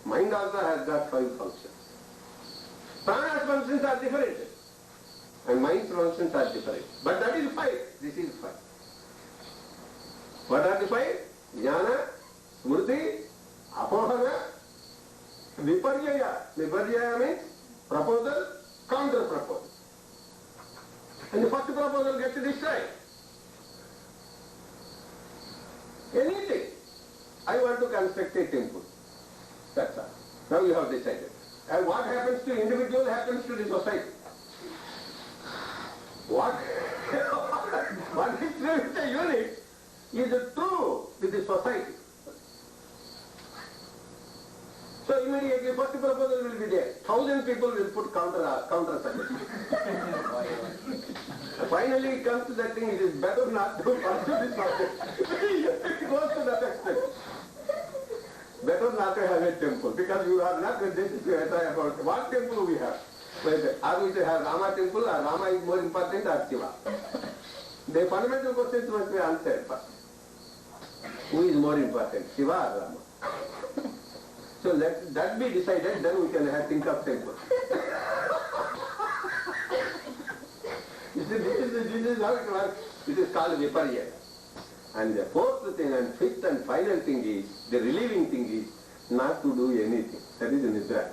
Mind also has got 5 functions. Prana's functions are different. And mind's functions are different. But that is 5. This is 5. What are the 5? Jnana, Smriti, Apohana, Viparyaya. Viparyaya means proposal, counter proposal. And the first proposal gets destroyed. Anything. I want to construct a temple. That's all. Now you have decided. And what happens to individual happens to the society. What is true with the unit is true with the society. So immediately first proposal will be there. 1,000 people will put counter suggestion. Finally it comes to that thing, it is better not to pursue this object. It goes to that extent. Better not to have a temple, because you are not ready to answer about what temple we have. Are we to have Rama temple, or Rama is more important, or Shiva? The fundamental questions must be answered first. Who is more important, Shiva or Rama? So let that be decided, then we can think of temple. You see, this is how it works. It is called Viparya. And the fourth thing and fifth and final thing is, the relieving thing is, not to do anything. That is Nidra.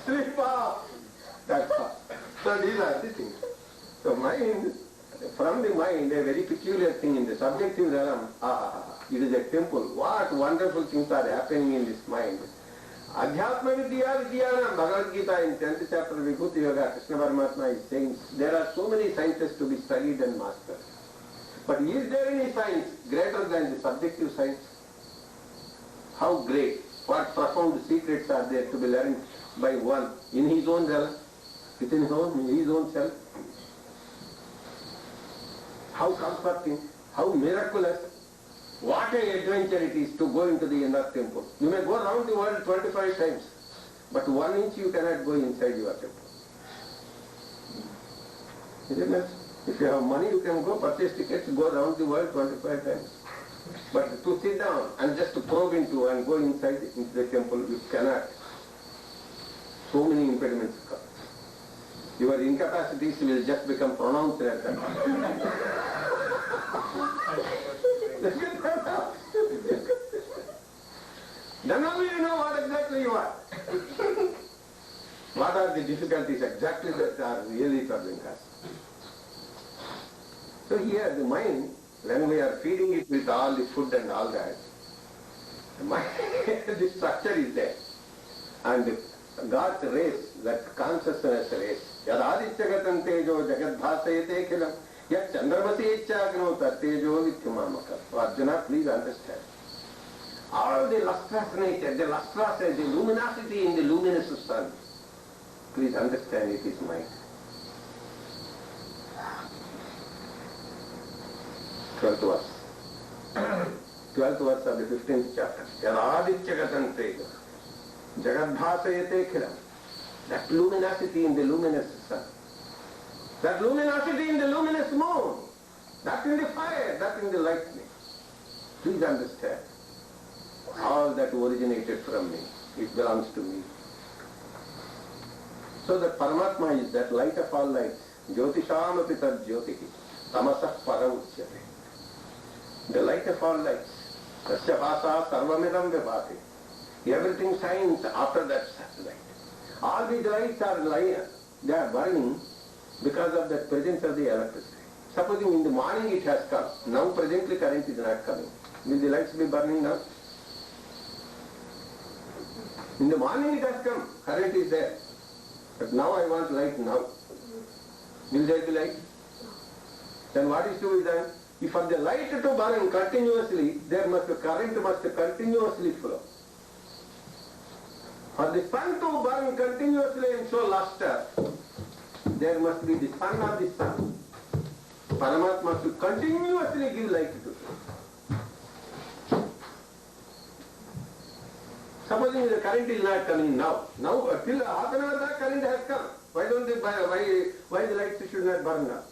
Sleep off. That's all. So these are the things. So mind, from the mind, a very peculiar thing in the subjective realm, it is a temple. What wonderful things are happening in this mind. Adhyatma Vidya Vidyana, Bhagavad Gita in 10th chapter, Vibhuti Yoga, Krishna Paramatma is saying, there are so many sciences to be studied and mastered. But is there any science greater than the subjective science? How great, what profound secrets are there to be learned by one in his own realm, within his own self? How comforting, how miraculous. What an adventure it is to go into the inner temple. You may go around the world 25 times, but 1 inch you cannot go inside your temple. Isn't it? If you have money, you can go purchase tickets, go around the world 25 times. But to sit down and just to probe into and go inside into the temple, you cannot. So many impediments come. Your incapacities will just become pronounced at that time. Then only you know what exactly you are. What are the difficulties exactly that are really troubling us. So here the mind, when we are feeding it with all the food and all that, the mind, the structure is there. And God's race, that consciousness race, Yad Adityagatam Tejo Jagadbhasayate Khilam, Yat Chandramasi Ichagno Tattejo Vityamamaka. Arjuna, please understand. All the lustrous nature, the lustrous, the luminosity in the luminous sun, please understand it is mind. 12th verse. 12th verse of the 15th chapter. Yadadityagatam Tejo Jagadbhasayate Khilam. That luminosity in the luminous sun. That luminosity in the luminous moon. That in the fire, that in the lightning. Please understand. All that originated from me. It belongs to me. So that Paramatma is that light of all lights. Jyotisham api tad jyotihi. Tamasah param uchyate. The light of all lights. Tasya bhasa sarvamidam vibhati. Everything shines after that light. All these lights are they are burning because of the presence of the electricity. Supposing in the morning it has come. Now presently current is not coming. Will the lights be burning now? In the morning it has come. Current is there. But now I want light now. Will there be light? Then what is to be done? If for the light to burn continuously, current must continuously flow. For the sun to burn continuously and show luster, there must be the sun of the sun. Paramatma to continuously give light to it. Supposing the current is not coming now. Now, till half an hour back current has come. Why the lights should not burn now?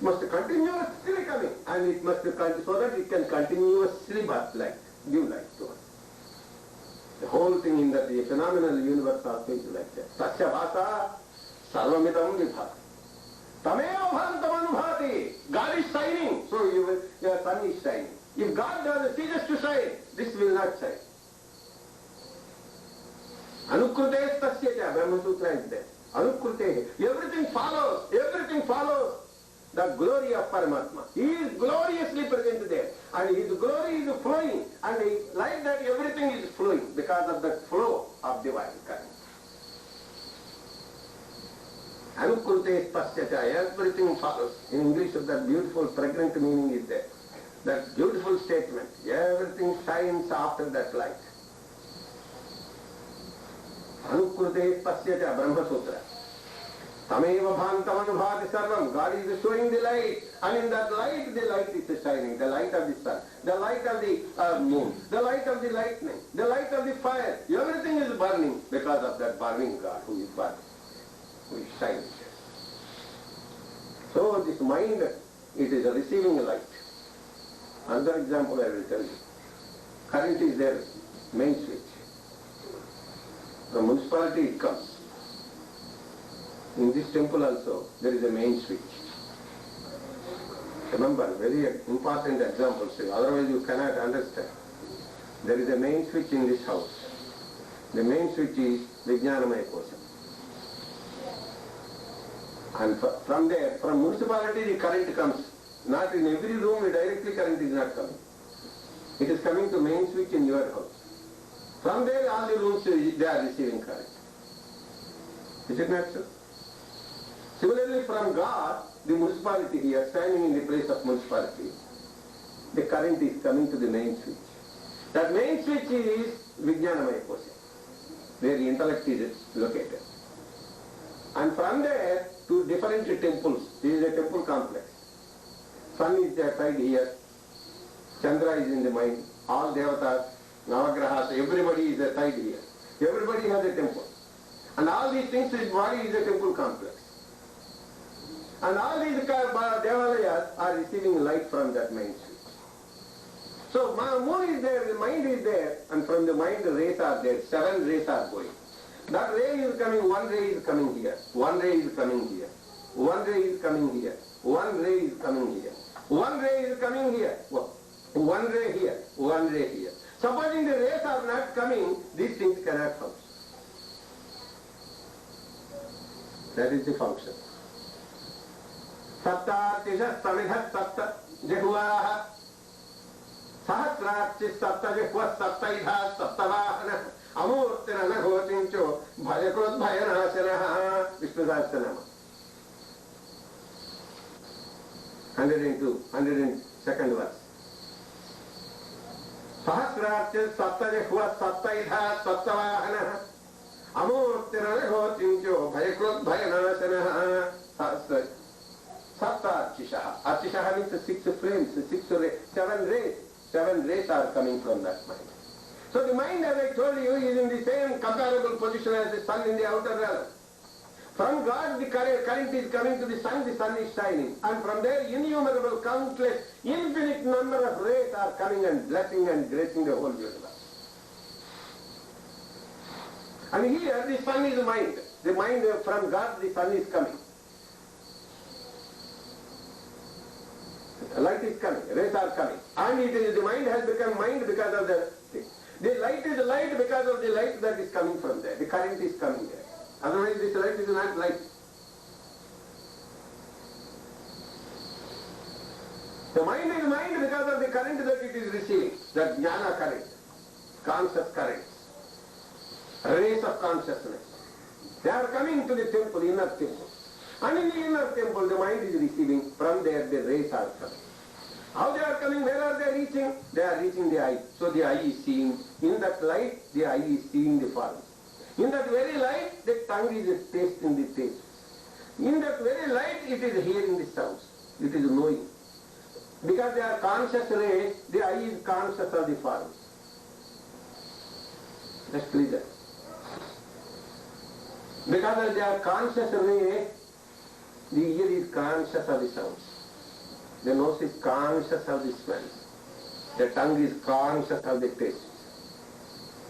must continuously coming, and it must so that it can continuously give light to us. The whole thing in that the phenomenal universe also is like that. Tasya bhasa sarvamidam vibhati. Tameva bhantam anubhati. God is shining, so your sun is shining. If God doesn't ceases to shine, this will not shine. Anukrute tasya cha, Brahma Sutra is there. Anukrute, everything follows, the glory of Paramatma. He is gloriously present there, and his glory is flowing, and like that everything is flowing because of the flow of divine current. Anukrute tasya, everything follows. In English, that beautiful, pregnant meaning is there. That beautiful statement, everything shines after that light. Anukrute tasya, Brahma Sutra. Tameva bhantam anubhati sarvam. God is showing the light, and in that light, the light is shining, the light of the sun, the light of the moon, the light of the lightning, the light of the fire. Everything is burning because of that burning God who is burning, who is shining. So this mind, it is receiving light. Another example I will tell you. Current is there, main switch. The municipality it comes. In this temple also, there is a main switch. Remember, very important example, otherwise you cannot understand. There is a main switch in this house. The main switch is Vijnanamaya Kosha. And from there, from municipality the current comes. Not in every room directly current is not coming. It is coming to main switch in your house. From there all the rooms they are receiving current. Is it not so? Similarly from God, the municipality here, standing in the place of municipality, the current is coming to the main switch. That main switch is Vijnanamaya Kosha, where the intellect is located. And from there to different temples, this is a temple complex. Sun is their side here, Chandra is in the mind, all devatas, Navagrahas, everybody is a side here. Everybody has a temple. And all these things, his body is a temple complex. And all these devalayas are receiving light from that main switch. So moon is there, the mind is there, and from the mind the rays are there, 7 rays are going. That ray is coming, one ray is coming here, one ray is coming here, one ray is coming here, one ray is coming here, one ray is coming here, one ray here, one ray here. Supposing the rays are not coming, these things cannot function. That is the function. Saptartisha samidhat sapta jehvaha sahasrarchis sapta jehva saptaidha saptavahana amurtina naghotincho bhayakrut bhayanasanaha Vishnu Sahasranama. 102, 102nd verse. Sahasrarchis sapta jehva saptaidha saptavahana amurtina naghotincho bhayakrut bhayanasanaha. Sapta-archishaha. Archishaha means 6 frames, 7 rays. 7 rays are coming from that mind. So the mind, as I told you, is in the same comparable position as the sun in the outer realm. From God, the current is coming to the sun is shining. And from there, innumerable, countless, infinite number of rays are coming and blessing and gracing the whole universe. And here, the sun is mind. The mind from God, the sun is coming. Light is coming, rays are coming. And it is, the mind has become mind because of the thing. The light is light because of the light that is coming from there. The current is coming there. Otherwise this light is not light. The mind is mind because of the current that it is receiving. That jnana current, conscious currents, rays of consciousness. They are coming to the temple, inner temple. And in the inner temple, the mind is receiving. From there, the rays are coming. How they are coming? Where are they reaching? They are reaching the eye. So the eye is seeing. In that light, the eye is seeing the form. In that very light, the tongue is tasting the taste. In that very light, it is hearing the sounds. It is knowing. Because they are conscious rays, the eye is conscious of the form. Just clear. Because they are conscious rays, the ear is conscious of the sounds. The nose is conscious of the smell. The tongue is conscious of the taste.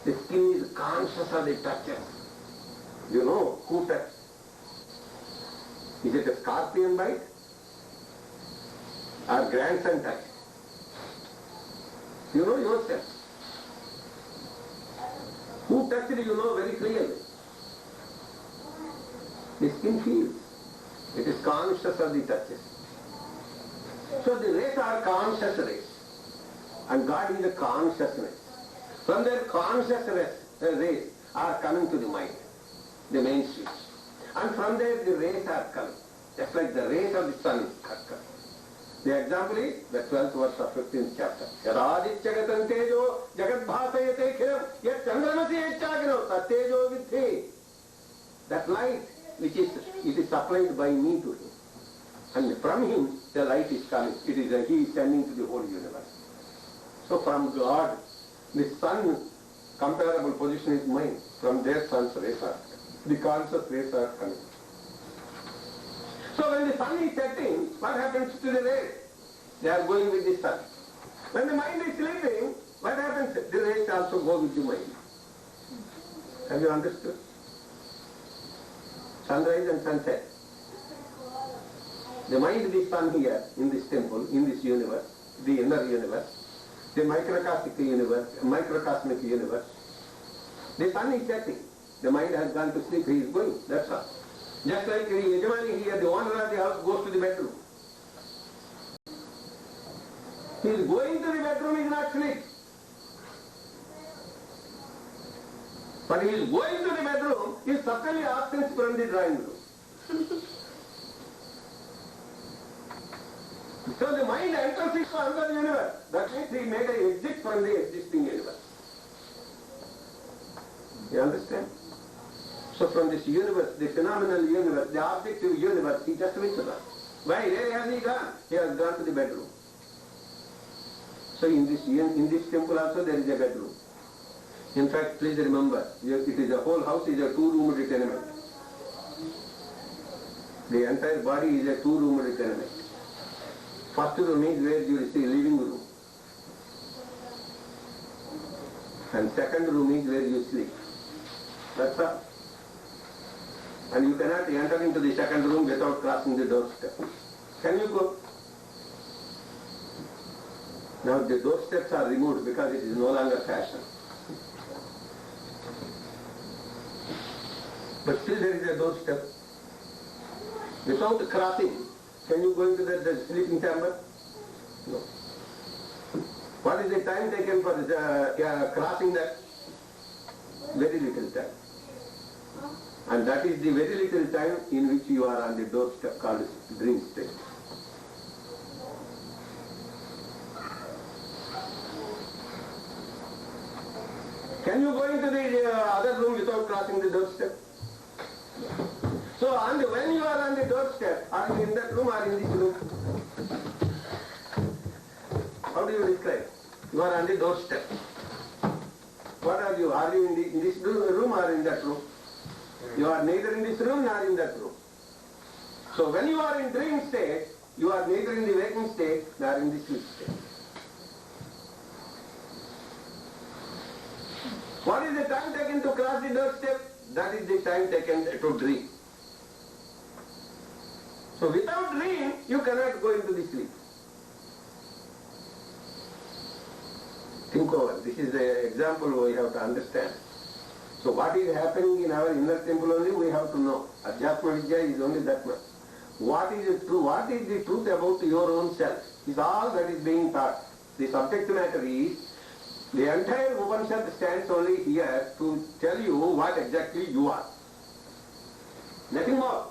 The skin is conscious of the touches. You know who touched? Is it a scorpion bite? Or grandson touch? You know yourself. Who touched it, you know very clearly. The skin feels. It is conscious of the touches. So the rays are conscious rays. And God is a consciousness. From their consciousness, the rays are coming to the mind, the main switch. And from there the rays are coming, just like the rays of the sun are coming. The example is the 12th verse of 15th chapter. Yadadityagatang tejo jagat bhasayate khiram yat chandramasi yachagino tat tejo vidhi. That light which is, it is supplied by me to him. And from him the light is coming. It is he is sending to the whole universe. So from God, the sun comparable position is mine. From there sun's rays are coming. The conscious rays are coming. So when the sun is setting, what happens to the rays? They are going with the sun. When the mind is sleeping, what happens? The rays also go with the mind. Have you understood? Sunrise and sunset. The mind is sun here, in this temple, in this universe, the inner universe, the microcosmic universe. The sun is setting. The mind has gone to sleep, he is going, that's all. Just like the Yajamani here, the owner of the house goes to the bedroom. He is going to the bedroom, he is not sleep. But he is going to the bedroom, he is subtly absent from the drawing room. So the mind enters into another universe. That means he made an exit from the existing universe. You understand? So from this universe, the phenomenal universe, the objective universe, he just withdraws. Why? Where has he gone? He has gone to the bedroom. So in this temple also there is a bedroom. In fact, please remember, it is a whole house is a two-roomed tenement. The entire body is a two-roomed tenement. First room is where you see living room. And second room is where you sleep. That's all. And you cannot enter into the second room without crossing the doorstep. Can you go? Now the doorsteps are removed because it is no longer fashion. But still there is a doorstep. Without crossing, can you go into the sleeping chamber? No. What is the time taken for crossing that? Very little time. And that is the very little time in which you are on the doorstep called dream state. Can you go into the other room without crossing the doorstep? So when you are on the doorstep, are you in that room or in this room? How do you describe? You are on the doorstep. What are you? Are you in this room or in that room? You are neither in this room nor in that room. So when you are in dream state, you are neither in the waking state nor in the sleep state. What is the time taken to cross the doorstep? That is the time taken to dream. So without dream, you cannot go into the sleep. Think over. This is the example we have to understand. So what is happening in our inner temple only we have to know. Adhyatma Vidya is only that much. What is the truth about your own self is all that is being taught. The subject matter is, the entire Upanishad stands only here to tell you what exactly you are. Nothing more.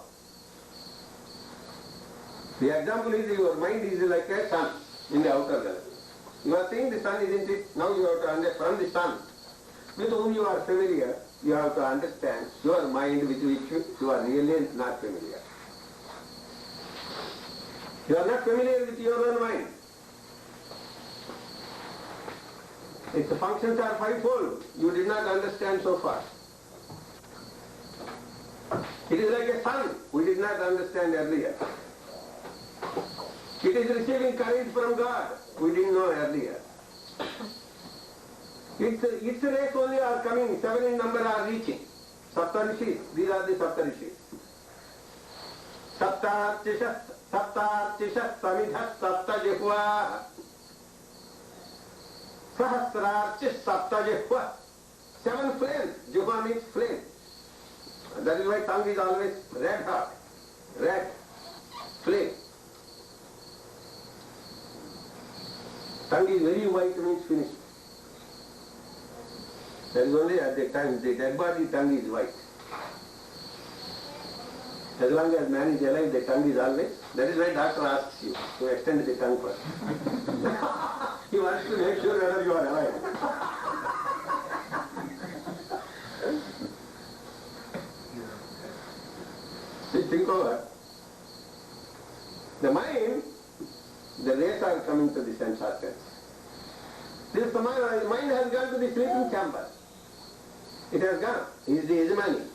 The example is your mind is like a sun in the outer world. You are seeing the sun, isn't it? Now you have to understand from the sun, with whom you are familiar, you have to understand your mind with which you are really not familiar. You are not familiar with your own mind. Its functions are fivefold. You did not understand so far. It is like a sun. We did not understand earlier. It is receiving courage from God. We didn't know earlier. Its rays only are coming, 7 in number are reaching. Saptarishis, these are the Saptarishis. Saptarchishas samidhas saptajihva. Sahasrarchis saptajihva. 7 flames. Jihva means flame. That is why tongue is always red hot. Red flame. Tongue is very white means finished. That is only at the time, the dead body tongue is white. As long as man is alive, the tongue is always. That is why doctor asks you to extend the tongue first. He wants to make sure whether you are alive. See, think over. The mind, the rays are coming to the sense organs. This mind has gone to the sleeping chamber. It has gone. He is the Yajamani.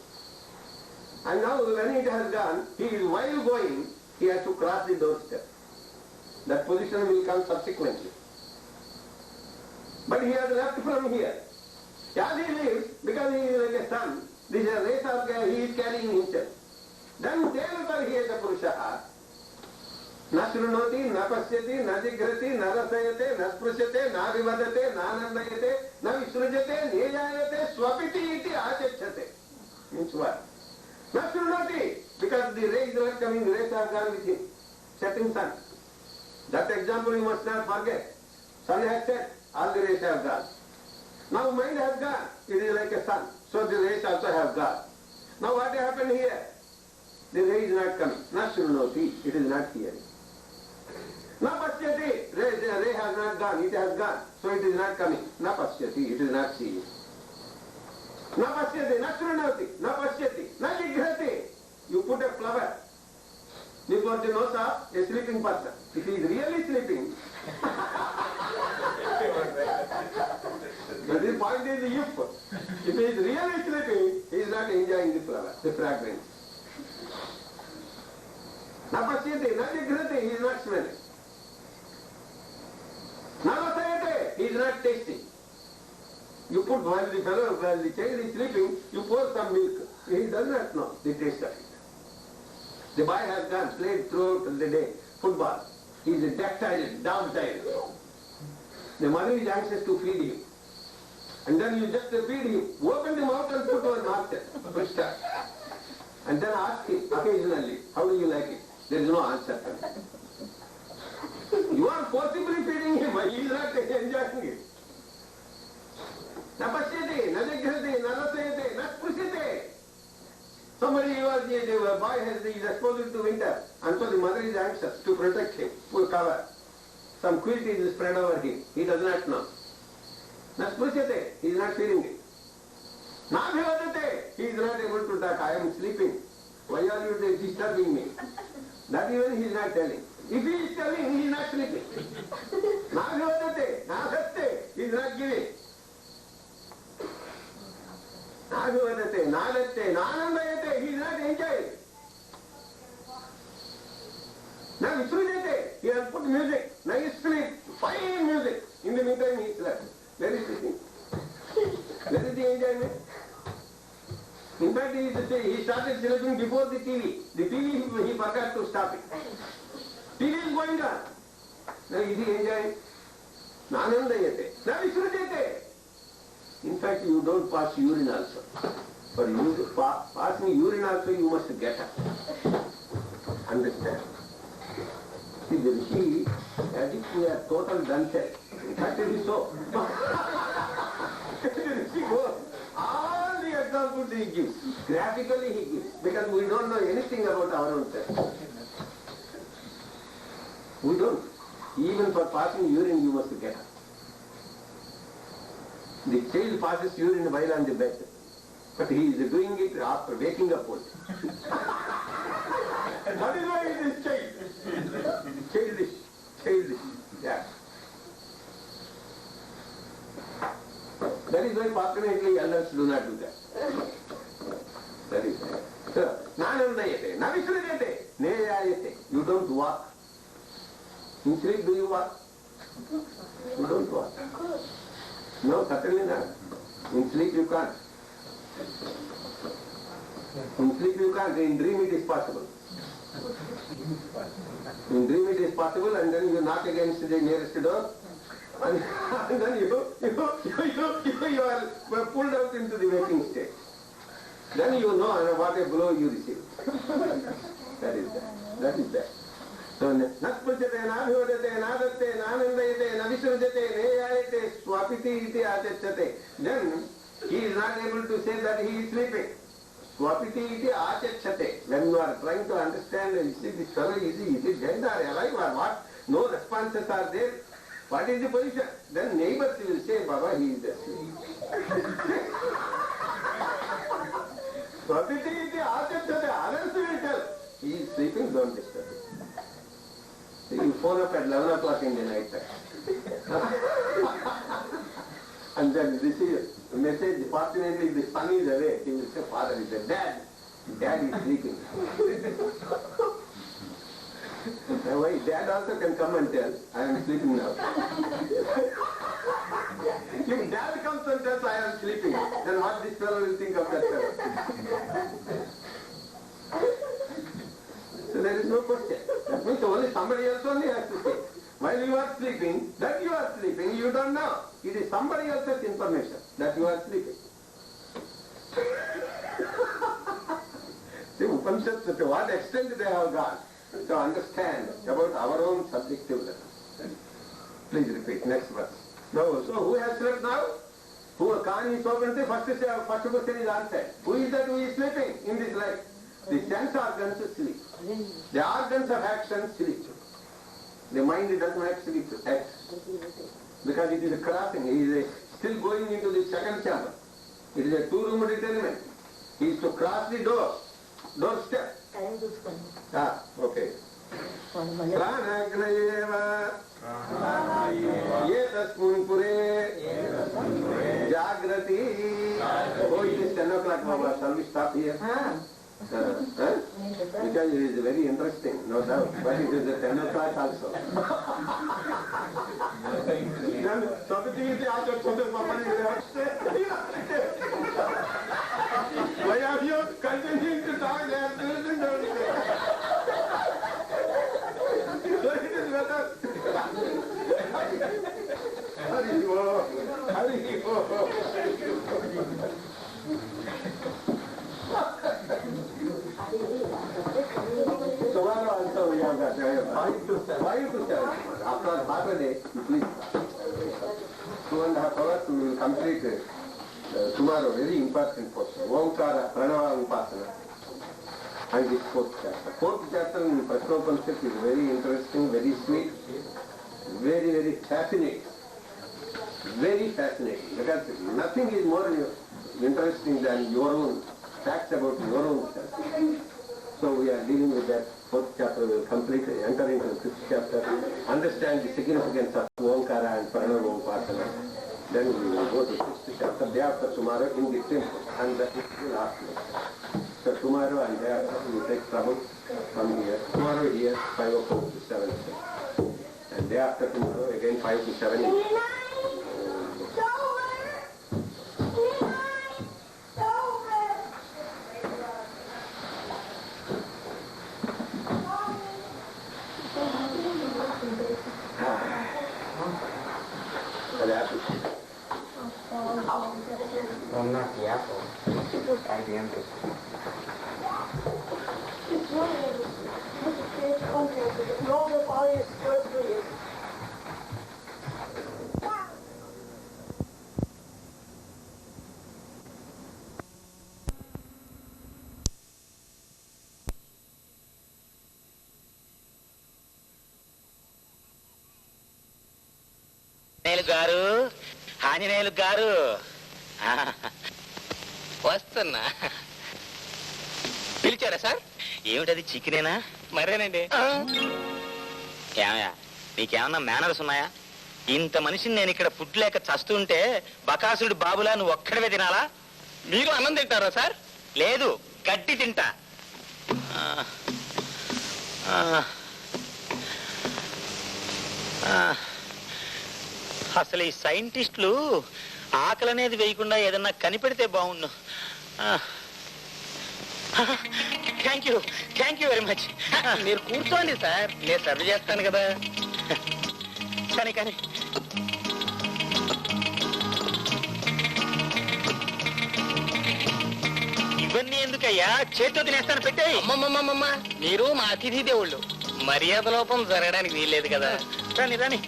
And now when it has gone, while going, he has to cross the doorstep. That position will come subsequently. But he has left from here. As he lives, because he is like a sun, this race of he is carrying himself. Then Devata he is a Purusha. Na shrunoti, na pasyati, na jigrati, na rasayate, na sprusyate, na vivadate, na nandayate, na visrujate, neyayate, swapiti iti achachate. Means what? Na shrunoti, because the rays are not coming, rays are gone with him. Setting sun. That example you must not forget. Sun has set, all the rays have gone. Now mind has gone, it is like a sun. So the rays also have gone. Now what happened here? The ray is not coming. Na shrunoti, it is not hearing. Na pasyati, ray has not gone, it has gone, so it is not coming. Na pasyati, it is not seeing. Na pasyati, na shrunati, na pasyati, na jigrati. You put a flower before the nose of a sleeping person. If he is really sleeping, but the point is if he is really sleeping, he is not enjoying the flower, the fragrance. Na pasyati, na jigrati, he is not smelling. Navasayate, he is not tasting. You put while the child is sleeping, you pour some milk. He does not know the taste of it. The boy has gone, played throughout the day, football. He is a dog-tired. The mother is anxious to feed him. And then you just feed him, open the mouth and put on master, and then ask him occasionally, how do you like it? There is no answer. You are forcibly feeding him, but he is not enjoying it. Na pasyate, na jigrate, na rasayate, na sprusyate. Somebody the boy is exposed to winter, and so the mother is anxious to protect him, to cover. Some quilt is spread over him. He does not know. Na sprusyate, he is not feeling it. Na vivadate, he is not able to talk. I am sleeping. Why are you disturbing me? That even he is not telling. If he is telling, he is not sleeping. Na vivadate, na datte, he is not giving. Na vivadate, na datte, na anandayate, he is not enjoying. Na visrujate, he has put music, nice sleep, fine music. In the meantime, he slept. Where is the thing? Where is the enjoyment? In fact, he started sleeping before the TV. The TV, he forgot to stop it. TV is going on. Now is he enjoying? Nanandayate. Na visrujate. In fact, you don't pass urine also. For you passing urine also, you must get up. Understand? See, the Rishi, as if we are total dunce. In fact, it is so. The Rishi goes, all the examples he gives, graphically he gives, because we don't know anything about our own self. We don't. Even for passing urine, you must get up. The child passes urine while on the bed, but he is doing it after waking up only. That is why it is childish. Childish. Yeah. That is why fortunately elders do not do that. That is why. So, nanandayate, na visrujate, neyayate. You don't walk. In sleep, do you walk? You don't walk. No, certainly not. In sleep, you can't. In sleep, you can't. In dream, it is possible. In dream, it is possible, and then you knock against the nearest door, and then you are pulled out into the waking state. Then you know what a blow you receive. That is that. That is that. So, naspujate, nabhyodate, nadatte, nanandayate, navisrujate, neyayate, swapiti iti achachate. Then he is not able to say that he is sleeping. Swapiti iti achachate. When you are trying to understand, is this fellow, is it dead or alive or what? No responses are there. What is the position? Then neighbors will say, Baba, he is asleep. Swapiti iti achachate. Others will tell, he is sleeping, don't disturb him. So you phone up at 11 o'clock in the night time. And then this is a message, fortunately the son is awake. He will say, Father is dead. Dad is sleeping. Why? Dad also can come and tell, I am sleeping now. If Dad comes and tells, I am sleeping, then what this fellow will think of that fellow? So there is no question. That means only somebody else only has to say. While you are sleeping, that you are sleeping, you don't know. It is somebody else's information that you are sleeping. See, Upanishads, to what extent they have gone to understand about our own subjectiveness. Please repeat, next verse. No, so who has slept now? Who Khan is open, first question is answered. Who is that who is sleeping in this life? The sense organs sleep. The organs of action sleep. The mind does not sleep, act. Because it is a crossing. He is still going into the second chamber. It is a two-room retirement. He is to cross the doorstep. Okay. Pranagnayeva yetasmun pure jagrati. Oh, it is 10 o'clock, Baba. Shall we stop here? Because it is very interesting, no doubt. But it is at 10 o'clock also. Then something is after why are you continuing to talk? They are listening to it. So it is better. Hari-ho. Tomorrow also we have got 5 to 7. After half a day, please. 2.5 hours we will complete tomorrow. Very important portion. Omkara, Pranava, Upasana. And this 4th chapter. 4th chapter in Prashnopanishad is very interesting, very sweet, very, very fascinating. Very fascinating. Because nothing is more interesting than your own facts about your own self. So we are dealing with that 4th chapter. We will completely enter into the 5th chapter, understand the significance of Omkara and Pranava Upasana. Then we will go to 6th chapter, day after tomorrow in the temple, and that is the last lecture. So tomorrow and day after we will take trouble from here. Tomorrow here, 5 o'clock to 7 o'clock. And day after tomorrow, again 5 to 7 o'clock. గారు ఆంజనేయులు గారు వస్తున్నా. పిలిచారా sir? ఏమిటది, చికెనేనా? మరేనండి. ఏమయ్యా, నీకేమన్నా manners ఉన్నాయా? ఇంత మనిషిని నేను ఇక్కడ పుట్టలేక చస్తుంటే బకాసుడు బాబులా నువ్వు ఒక్కడవే తినాలా? మీరు అన్నం తింటారా సార్? లేదు, గడ్డి తింటా. అసలు ఈ సైంటిస్టులు ఆకలి అనేది వేయకుండా ఏదన్నా కనిపెడితే బాగుండు. Thank you very much. మీరు కూర్చోండి సార్, నేను సర్వ్ చేస్తాను కదా. కానీ ఇవన్నీ ఎందుకయ్యా? చేతితో తినేస్తాను, పెట్టేయి. అమ్మమ్మమ్మమ్మ, మీరు మా అతిథి దేవుళ్ళు, మర్యాద లోపం జరగడానికి వీల్లేదు కదా. రాని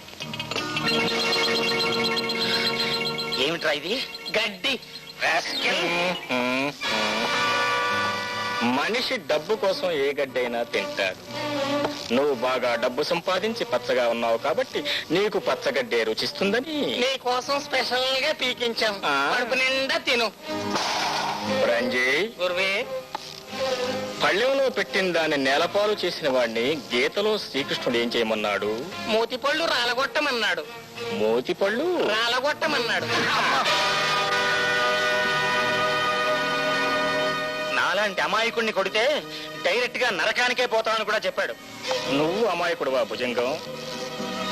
ఏమిట్రా ఇది? గడ్డి. మనిషి డబ్బు కోసం ఏ గడ్డైనా తింటాడు. నువ్వు బాగా డబ్బు సంపాదించి పచ్చగా ఉన్నావు కాబట్టి నీకు పచ్చగడ్డే రుచిస్తుందని నీ కోసం స్పెషల్ గా పీకించాం. కడుపు నిండా తిను. రంజయ్, గురువే, పళ్ళెంలో పెట్టిన దాన్ని నేలపాలు చేసిన వాడిని గీతలో శ్రీకృష్ణుడు ఏం చేయమన్నాడు? మూతిపళ్ళు రాలగొట్టమన్నాడు. మోతిపళ్ళు రాలగొట్టమన్నాడు. నాలాంటి అమాయకుడిని కొడితే డైరెక్ట్ గా నరకానికే పోతామని కూడా చెప్పాడు. నువ్వు అమాయకుడువా భుజంగం?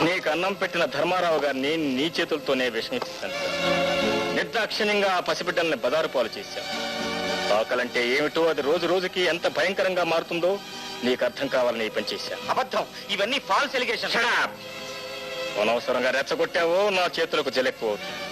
నీకు అన్నం పెట్టిన ధర్మారావు గారిని నీ చేతులతోనే విషమిస్తాను. నిర్దాక్షిణ్యంగా ఆ పసిబిడ్డల్ని బదారు పాలు చేశావు. ఆకలంటే ఏమిటో, అది రోజు రోజుకి ఎంత భయంకరంగా మారుతుందో నీకు అర్థం కావాలని ఈ పని చేశాను. అబద్ధం, ఇవన్నీ ఫాల్స్ ఎలిగేషన్. అనవసరంగా రెచ్చగొట్టావో నా చేతులకు జలెక్కువ అవుతుంది.